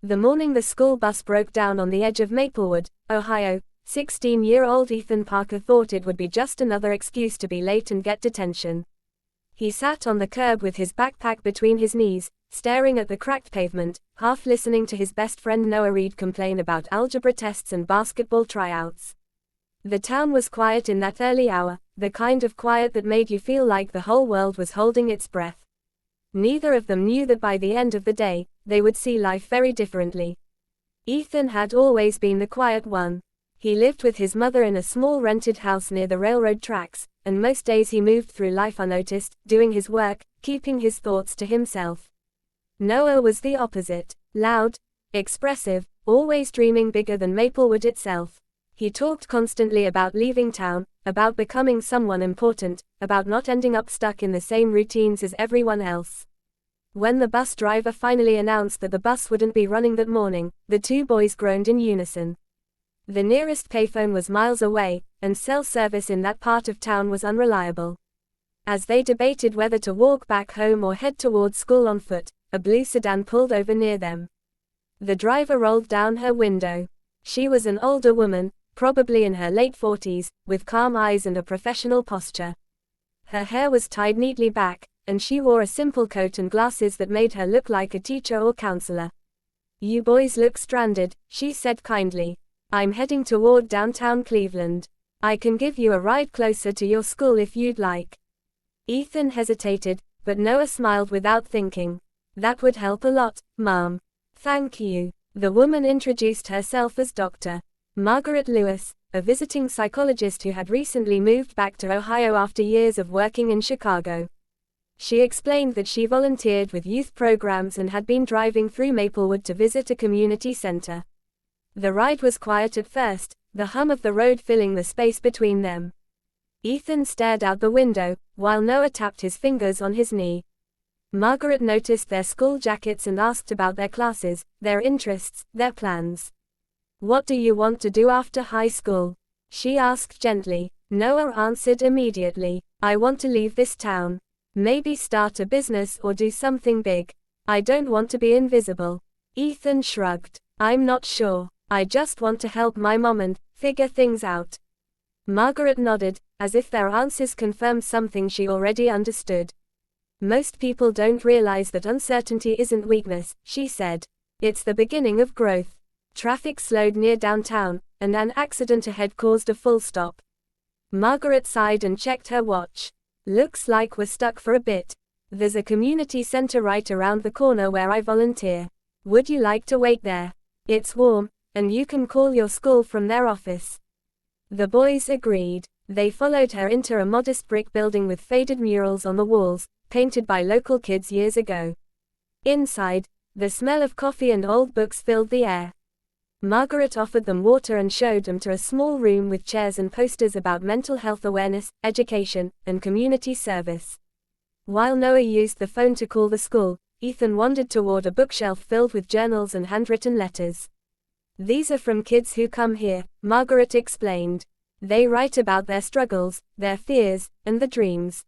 The morning the school bus broke down on the edge of Maplewood, Ohio, 16-year-old Ethan Parker thought it would be just another excuse to be late and get detention. He sat on the curb with his backpack between his knees, staring at the cracked pavement, half listening to his best friend Noah Reed complain about algebra tests and basketball tryouts. The town was quiet in that early hour, the kind of quiet that made you feel like the whole world was holding its breath. Neither of them knew that by the end of the day, they would see life very differently. Ethan had always been the quiet one. He lived with his mother in a small rented house near the railroad tracks, and most days he moved through life unnoticed, doing his work, keeping his thoughts to himself. Noah was the opposite. Loud, expressive, always dreaming bigger than Maplewood itself. He talked constantly about leaving town, about becoming someone important, about not ending up stuck in the same routines as everyone else. When the bus driver finally announced that the bus wouldn't be running that morning, the two boys groaned in unison. The nearest payphone was miles away, and cell service in that part of town was unreliable. As they debated whether to walk back home or head towards school on foot, a blue sedan pulled over near them. The driver rolled down her window. She was an older woman, probably in her late 40s, with calm eyes and a professional posture. Her hair was tied neatly back, and she wore a simple coat and glasses that made her look like a teacher or counselor. "You boys look stranded," she said kindly. "I'm heading toward downtown Cleveland. I can give you a ride closer to your school if you'd like." Ethan hesitated, but Noah smiled without thinking. "That would help a lot, Mom." "Thank you." The woman introduced herself as Dr. Margaret Lewis, a visiting psychologist who had recently moved back to Ohio after years of working in Chicago. She explained that she volunteered with youth programs and had been driving through Maplewood to visit a community center. The ride was quiet at first, the hum of the road filling the space between them. Ethan stared out the window, while Noah tapped his fingers on his knee. Margaret noticed their school jackets and asked about their classes, their interests, their plans. "What do you want to do after high school?" she asked gently. Noah answered immediately. "I want to leave this town. Maybe start a business or do something big. I don't want to be invisible." Ethan shrugged. "I'm not sure. I just want to help my mom and figure things out." Margaret nodded, as if their answers confirmed something she already understood. "Most people don't realize that uncertainty isn't weakness," she said. "It's the beginning of growth." Traffic slowed near downtown, and an accident ahead caused a full stop. Margaret sighed and checked her watch. "Looks like we're stuck for a bit. There's a community center right around the corner where I volunteer. Would you like to wait there? It's warm, and you can call your school from their office." The boys agreed. They followed her into a modest brick building with faded murals on the walls, painted by local kids years ago. Inside, the smell of coffee and old books filled the air. Margaret offered them water and showed them to a small room with chairs and posters about mental health awareness, education, and community service. While Noah used the phone to call the school, Ethan wandered toward a bookshelf filled with journals and handwritten letters. "These are from kids who come here," Margaret explained. "They write about their struggles, their fears, and the dreams.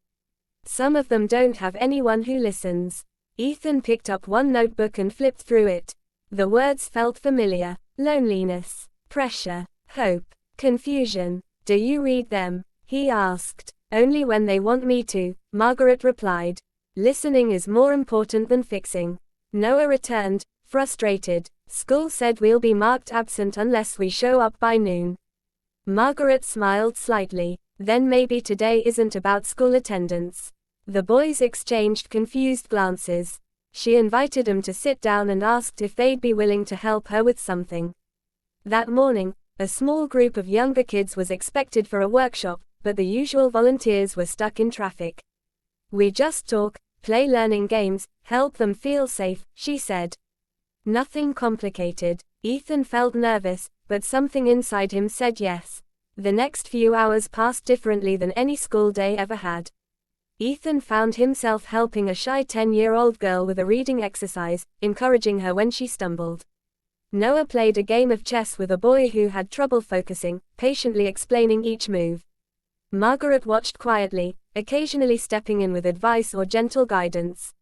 Some of them don't have anyone who listens." Ethan picked up one notebook and flipped through it. The words felt familiar. Loneliness, pressure, hope, confusion. "Do you read them?" he asked. "Only when they want me to," Margaret replied. "Listening is more important than fixing." Noah returned, frustrated. "School said we'll be marked absent unless we show up by noon." Margaret smiled slightly. "Then maybe today isn't about school attendance." The boys exchanged confused glances. She invited them to sit down and asked if they'd be willing to help her with something. That morning, a small group of younger kids was expected for a workshop, but the usual volunteers were stuck in traffic. "We just talk, play learning games, help them feel safe," she said. Nothing complicated. Ethan felt nervous, but something inside him said yes. The next few hours passed differently than any school day ever had. Ethan found himself helping a shy 10-year-old girl with a reading exercise, encouraging her when she stumbled. Noah played a game of chess with a boy who had trouble focusing, patiently explaining each move. Margaret watched quietly, occasionally stepping in with advice or gentle guidance.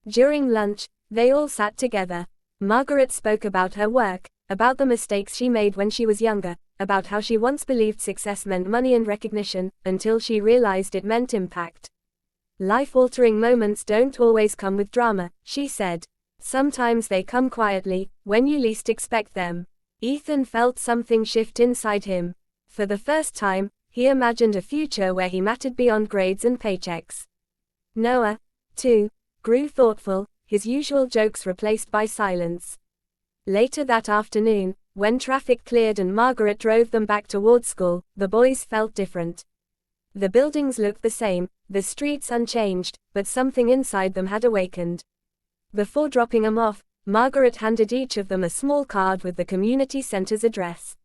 During lunch, they all sat together. Margaret spoke about her work, about the mistakes she made when she was younger, about how she once believed success meant money and recognition, until she realized it meant impact. Life-altering moments don't always come with drama, she said. Sometimes they come quietly, when you least expect them. Ethan felt something shift inside him. For the first time, he imagined a future where he mattered beyond grades and paychecks. Noah, too, grew thoughtful, his usual jokes replaced by silence. Later that afternoon, when traffic cleared and Margaret drove them back towards school, the boys felt different. The buildings looked the same, the streets unchanged, but something inside them had awakened. Before dropping them off, Margaret handed each of them a small card with the community center's address.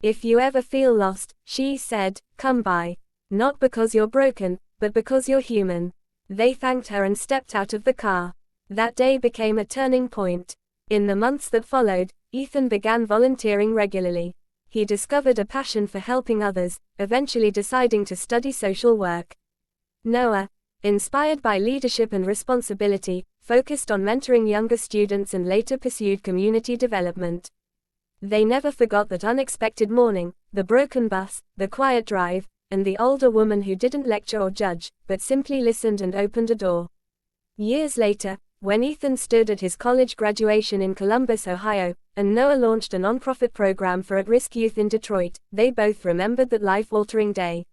"If you ever feel lost," she said, "come by. Not because you're broken, but because you're human." They thanked her and stepped out of the car. That day became a turning point. In the months that followed, Ethan began volunteering regularly. He discovered a passion for helping others, eventually deciding to study social work. Noah, inspired by leadership and responsibility, focused on mentoring younger students and later pursued community development. They never forgot that unexpected morning, the broken bus, the quiet drive, and the older woman who didn't lecture or judge, but simply listened and opened a door. Years later, when Ethan stood at his college graduation in Columbus, Ohio, and Noah launched a nonprofit program for at-risk youth in Detroit, they both remembered that life-altering day.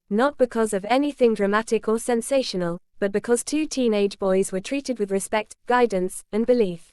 Not because of anything dramatic or sensational, but because two teenage boys were treated with respect, guidance, and belief.